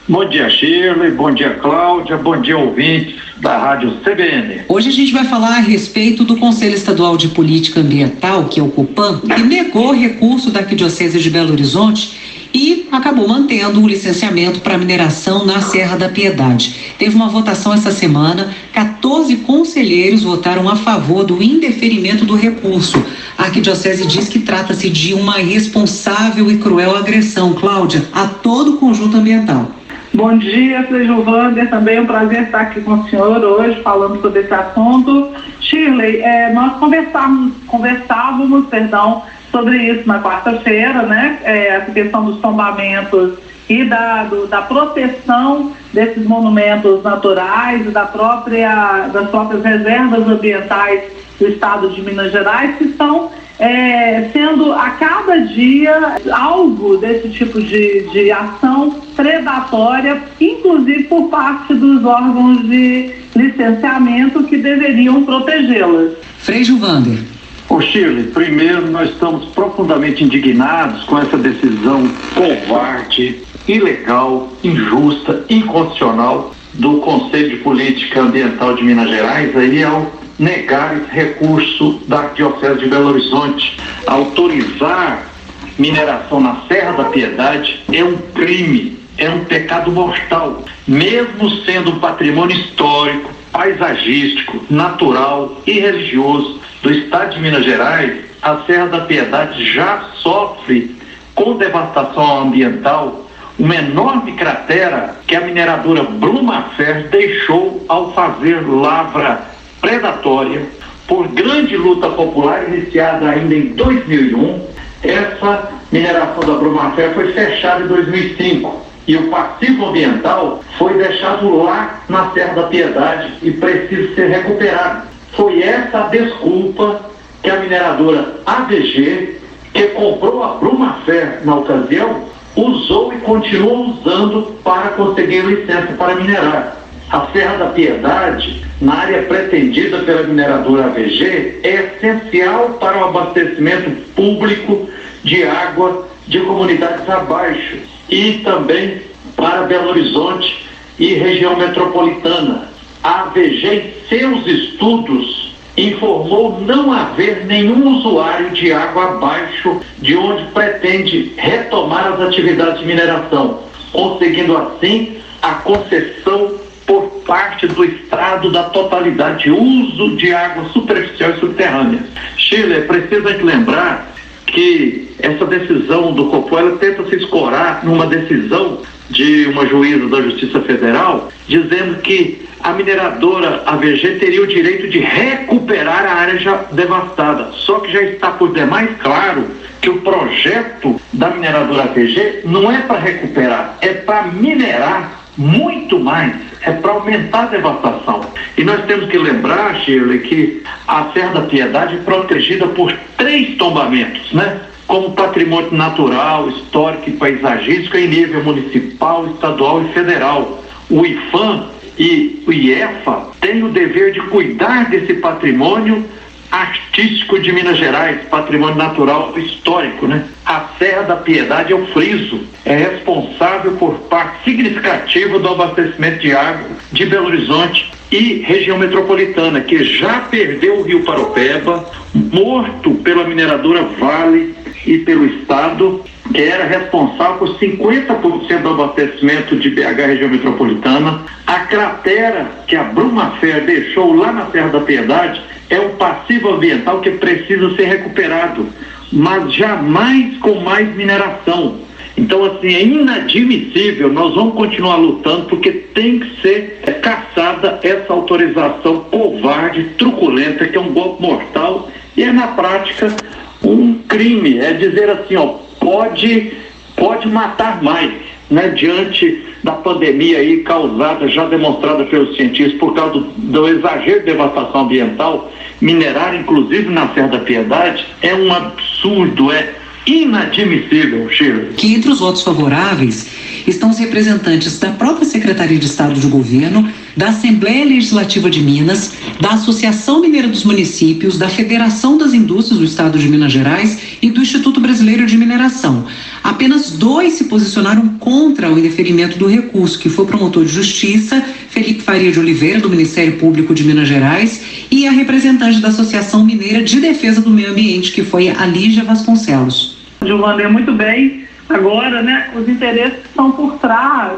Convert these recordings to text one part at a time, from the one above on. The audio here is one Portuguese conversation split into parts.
Bom dia, Shirley. Bom dia, Cláudia. Bom dia, ouvintes da Rádio CBN. Hoje a gente vai falar a respeito do Conselho Estadual de Política Ambiental, que é o COPAM, que negou o recurso da Arquidiocese de Belo Horizonte e acabou mantendo o licenciamento para mineração na Serra da Piedade. Teve uma votação essa semana, 14 conselheiros votaram a favor do indeferimento do recurso. A Arquidiocese diz que trata-se de uma irresponsável e cruel agressão, Cláudia, a todo o conjunto ambiental. Bom dia, seja o Wander, também é um prazer estar aqui com o senhor hoje falando sobre esse assunto. Shirley, nós conversávamos sobre isso na quarta-feira, né? Essa questão dos tombamentos e da proteção desses monumentos naturais e das próprias reservas ambientais do estado de Minas Gerais, que estão sendo a cada dia alvo desse tipo de ação predatória, inclusive por parte dos órgãos de licenciamento que deveriam protegê-las. Frei Wander. Ô Shirley, primeiro nós estamos profundamente indignados com essa decisão covarde, ilegal, injusta, inconstitucional do Conselho de Política Ambiental de Minas Gerais aí ao negar esse recurso da Arquidiocese de Belo Horizonte. Autorizar mineração na Serra da Piedade é um crime, é um pecado mortal. Mesmo sendo um patrimônio histórico, paisagístico, natural e religioso do estado de Minas Gerais, a Serra da Piedade já sofre com devastação ambiental uma enorme cratera que a mineradora Brumafer deixou ao fazer lavra predatória. Por grande luta popular iniciada ainda em 2001, essa mineração da Brumafer foi fechada em 2005 e o passivo ambiental foi deixado lá na Serra da Piedade e precisa ser recuperado. Foi essa a desculpa que a mineradora AVG, que comprou a Brumafer na ocasião, usou e continua usando para conseguir licença para minerar. A Serra da Piedade, na área pretendida pela mineradora AVG, é essencial para o abastecimento público de água de comunidades abaixo e também para Belo Horizonte e região metropolitana. A AVG, em seus estudos, informou não haver nenhum usuário de água abaixo de onde pretende retomar as atividades de mineração, conseguindo assim a concessão por parte do Estado da totalidade de uso de água superficial e subterrânea. Chile, precisa lembrar que essa decisão do COPAM, ela tenta se escorar numa decisão de uma juíza da Justiça Federal, dizendo que a mineradora AVG teria o direito de recuperar a área já devastada. Só que já está por demais claro que o projeto da mineradora AVG não é para recuperar, é para minerar muito mais, é para aumentar a devastação. E nós temos que lembrar, Shirley, que a Serra da Piedade é protegida por 3 tombamentos, né? Como patrimônio natural, histórico e paisagístico em nível municipal, estadual e federal. O IPHAM e o IEFA têm o dever de cuidar desse patrimônio artístico de Minas Gerais, patrimônio natural histórico, né? A Serra da Piedade, eu friso, é responsável por parte significativa do abastecimento de água de Belo Horizonte e região metropolitana, que já perdeu o Rio Paropeba, morto pela mineradora Vale e pelo Estado, que era responsável por 50% do abastecimento de BH região metropolitana. A cratera que a Brumafer deixou lá na Serra da Piedade é um passivo ambiental que precisa ser recuperado, mas jamais com mais mineração. Então, assim, é inadmissível, nós vamos continuar lutando porque tem que ser cassada essa autorização covarde, truculenta, que é um golpe mortal e é, na prática, um crime. É dizer assim, ó, pode matar mais, né, diante da pandemia aí causada, já demonstrada pelos cientistas, por causa do exagero de devastação ambiental. Minerar, inclusive na Serra da Piedade, é um absurdo, é inadmissível, Shirley. Que entre os votos favoráveis estão os representantes da própria Secretaria de Estado de Governo, da Assembleia Legislativa de Minas, da Associação Mineira dos Municípios, da Federação das Indústrias do Estado de Minas Gerais e do Instituto Brasileiro de Mineração. Apenas 2 se posicionaram contra o indeferimento do recurso, que foi o promotor de justiça, Felipe Faria de Oliveira, do Ministério Público de Minas Gerais, e a representante da Associação Mineira de Defesa do Meio Ambiente, que foi a Lígia Vasconcelos. Giovanni, muito bem. Agora, os interesses que estão por trás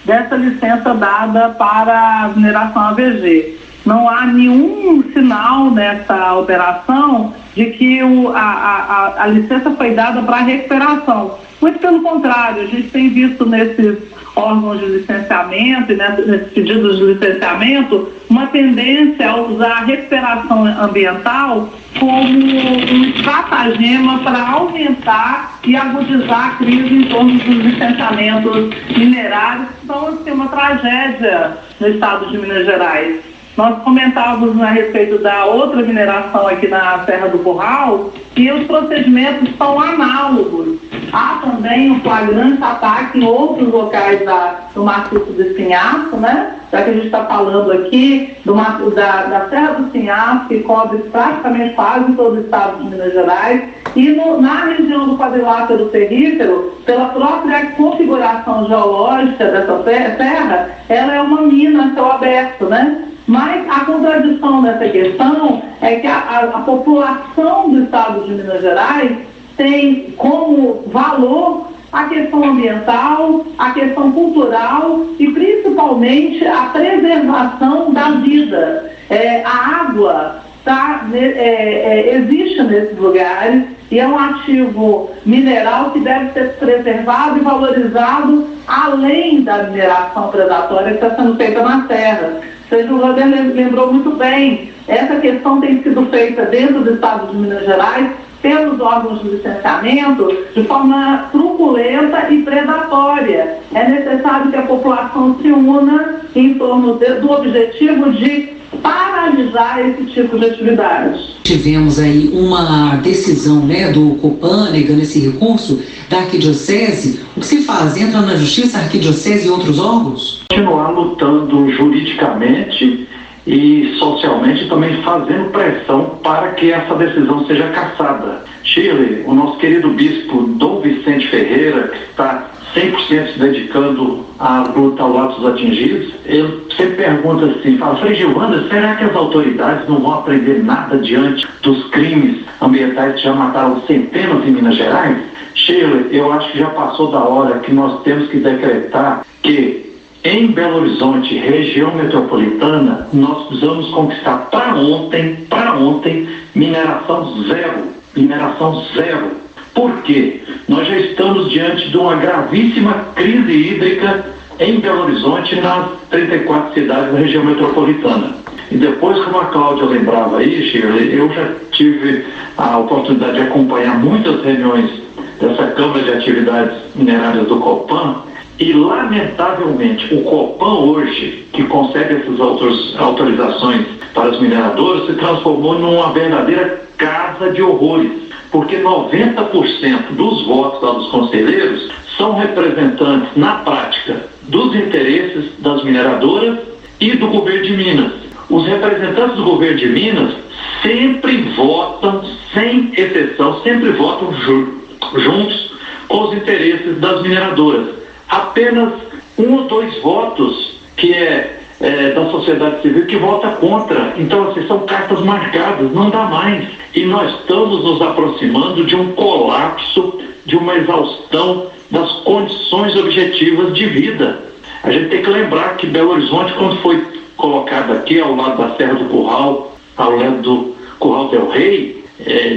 dessa licença dada para a mineração AVG. Não há nenhum sinal nessa operação de que a licença foi dada para recuperação. Muito pelo contrário, a gente tem visto nesses órgãos de licenciamento e nesses pedidos de licenciamento uma tendência a usar a recuperação ambiental como um estratagema para aumentar e agudizar a crise em torno dos licenciamentos minerários, que são uma tragédia no estado de Minas Gerais. Nós comentávamos a respeito da outra mineração aqui na Serra do Curral e os procedimentos são análogos. Há também um flagrante ataque em outros locais do maciço do Espinhaço, já que a gente está falando aqui da Serra do Espinhaço, que cobre praticamente quase todo o estado de Minas Gerais, e na região do quadrilátero ferrífero, pela própria configuração geológica dessa serra, ela é uma mina a céu aberto, Mas a contradição dessa questão é que a população do estado de Minas Gerais tem como valor a questão ambiental, a questão cultural e principalmente a preservação da vida. A água existe nesses lugares e é um ativo mineral que deve ser preservado e valorizado além da mineração predatória que está sendo feita na serra. O Roder lembrou muito bem, essa questão tem sido feita dentro do estado de Minas Gerais pelos órgãos de licenciamento de forma truculenta e predatória. É necessário que a população se una em torno do objetivo de paralisar esse tipo de atividade. Tivemos aí uma decisão do Copan negando esse recurso da Arquidiocese. O que se faz? Entra na Justiça, a Arquidiocese e outros órgãos? Continuar lutando juridicamente e socialmente também fazendo pressão para que essa decisão seja cassada. Shirley, o nosso querido bispo Dom Vicente Ferreira, que está 100% se dedicando à luta ao lado dos atingidos, ele sempre pergunta assim, fala, Frei Gilvanda, será que as autoridades não vão aprender nada diante dos crimes ambientais que já mataram centenas em Minas Gerais? Shirley, eu acho que já passou da hora que nós temos que decretar que em Belo Horizonte, região metropolitana, nós precisamos conquistar para ontem, mineração zero. Por quê? Nós já estamos diante de uma gravíssima crise hídrica em Belo Horizonte e nas 34 cidades da região metropolitana. E depois, como a Cláudia lembrava aí, Shirley, eu já tive a oportunidade de acompanhar muitas reuniões dessa Câmara de Atividades Minerárias do Copan. E, lamentavelmente, o Copan hoje, que concede essas autorizações para as mineradoras, se transformou numa verdadeira casa de horrores, porque 90% dos votos lá dos conselheiros são representantes, na prática, dos interesses das mineradoras e do governo de Minas. Os representantes do governo de Minas sempre votam, sem exceção, juntos com os interesses das mineradoras. Apenas 1 ou 2 votos que da sociedade civil que vota contra. Então, assim, são cartas marcadas, não dá mais. E nós estamos nos aproximando de um colapso, de uma exaustão das condições objetivas de vida. A gente tem que lembrar que Belo Horizonte, quando foi colocado aqui ao lado da Serra do Curral, ao lado do Curral del Rei,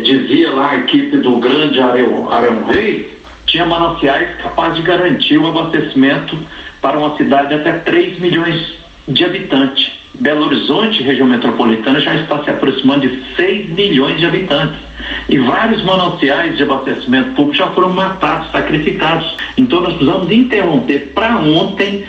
dizia lá a equipe do grande Arão Rei, tinha mananciais capazes de garantir o abastecimento para uma cidade de até 3 milhões de habitantes. Belo Horizonte, região metropolitana, já está se aproximando de 6 milhões de habitantes. E vários mananciais de abastecimento público já foram matados, sacrificados. Então nós precisamos interromper para ontem,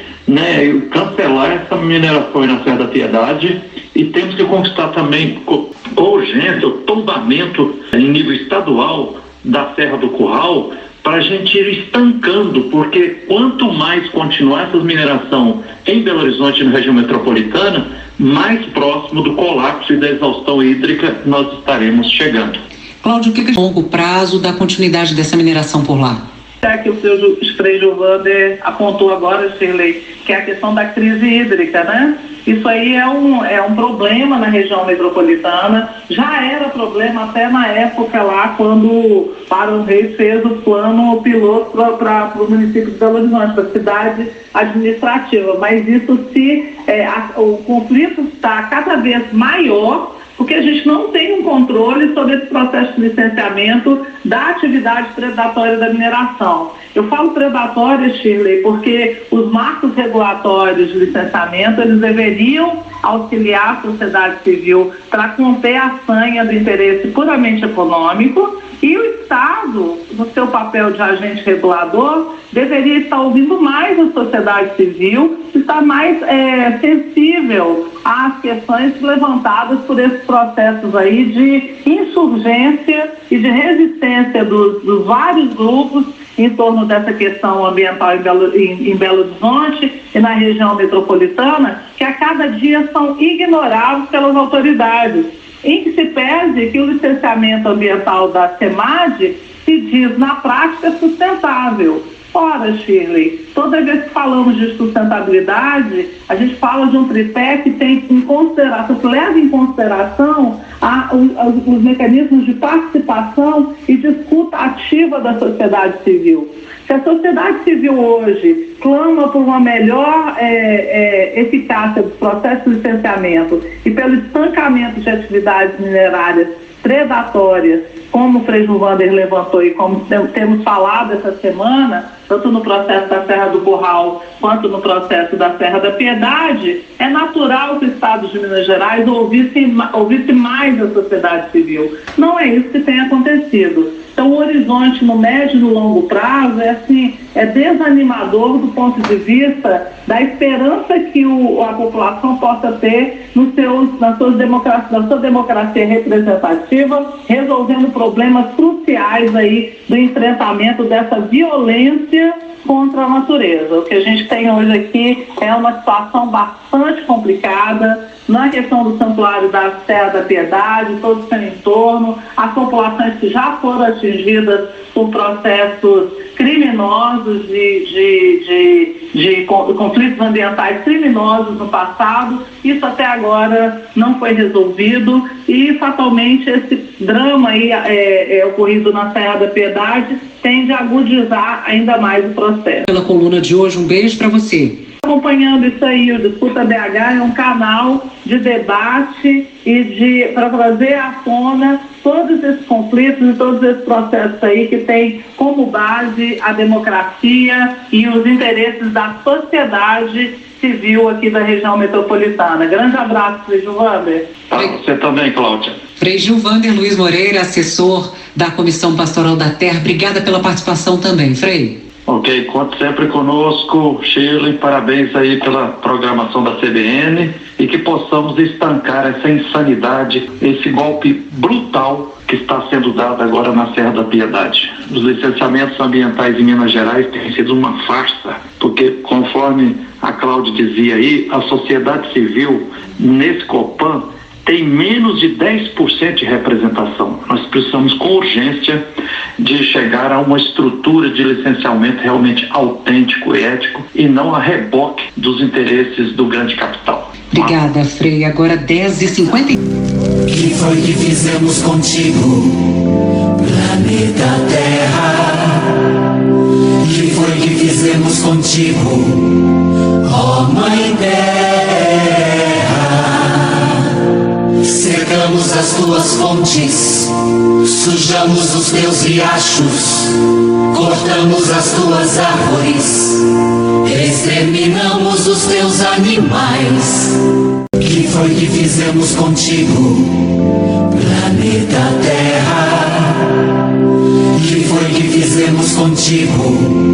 cancelar essa mineração na Serra da Piedade, e temos que conquistar também com urgência o tombamento em nível estadual da Serra do Curral, para a gente ir estancando, porque quanto mais continuar essa mineração em Belo Horizonte, na região metropolitana, mais próximo do colapso e da exaustão hídrica nós estaremos chegando. Cláudio, o que é o longo prazo da continuidade dessa mineração por lá? É que o seu Frei Gilvander apontou agora, Shirley, que é a questão da crise hídrica, né? Isso aí é um problema na região metropolitana, já era problema até na época lá, quando o Barão Reis fez o plano piloto para o município de Belo Horizonte, para a cidade administrativa, mas isso o conflito está cada vez maior, porque a gente não tem um controle sobre esse processo de licenciamento da atividade predatória da mineração. Eu falo predatória, Shirley, porque os marcos regulatórios de licenciamento, eles deveriam auxiliar a sociedade civil para conter a sanha do interesse puramente econômico, e o Estado, no seu papel de agente regulador, deveria estar ouvindo mais a sociedade civil, estar mais sensível às questões levantadas por esses processos aí de insurgência e de resistência dos vários grupos em torno dessa questão ambiental em Belo Horizonte e na região metropolitana, que a cada dia são ignorados pelas autoridades. Em que se pese que o licenciamento ambiental da SEMAD se diz, na prática, sustentável. Ora, Shirley, toda vez que falamos de sustentabilidade, a gente fala de um tripé que tem em consideração, que leva em consideração os mecanismos de participação e de escuta ativa da sociedade civil. Se a sociedade civil hoje clama por uma melhor eficácia dos processos de licenciamento e pelo estancamento de atividades minerárias predatórias, como o Frei Gilvander levantou e como temos falado essa semana, tanto no processo da Serra do Curral quanto no processo da Serra da Piedade, é natural que o Estado de Minas Gerais ouvisse mais a sociedade civil. Não é isso que tem acontecido. Então, o horizonte no médio e no longo prazo é desanimador do ponto de vista da esperança que a população possa ter na sua democracia representativa, resolvendo problemas cruciais aí do enfrentamento dessa violência contra a natureza. O que a gente tem hoje aqui é uma situação bastante complicada na questão do santuário da Serra da Piedade, todo o seu entorno, as populações que já foram atingidas por processos criminosos de conflitos ambientais criminosos no passado. Isso até agora não foi resolvido e fatalmente esse drama aí ocorrido na Serra da Piedade tende a agudizar ainda mais o processo. Pela coluna de hoje, um beijo para você. Acompanhando isso aí, o Disputa BH é um canal de debate e para trazer à tona todos esses conflitos e todos esses processos aí que tem como base a democracia e os interesses da sociedade civil aqui da região metropolitana. Grande abraço, Frei Gilvander. Para você também, Cláudia. Frei Gilvander Luiz Moreira, assessor da Comissão Pastoral da Terra, obrigada pela participação também, Frei. Ok, conte sempre conosco, Shirley, parabéns aí pela programação da CBN e que possamos estancar essa insanidade, esse golpe brutal que está sendo dado agora na Serra da Piedade. Os licenciamentos ambientais em Minas Gerais têm sido uma farsa, porque conforme a Cláudia dizia aí, a sociedade civil nesse Copan tem menos de 10% de representação. Nós precisamos com urgência de chegar a uma estrutura de licenciamento realmente autêntico e ético e não a reboque dos interesses do grande capital. Obrigada, Frei. Agora 10h50. Que foi que fizemos contigo, planeta Terra? Que foi que fizemos contigo, ó Mãe Terra? Secamos as tuas fontes, sujamos os teus riachos, cortamos as tuas árvores, exterminamos os teus animais. Que foi que fizemos contigo, planeta Terra? Que foi que fizemos contigo?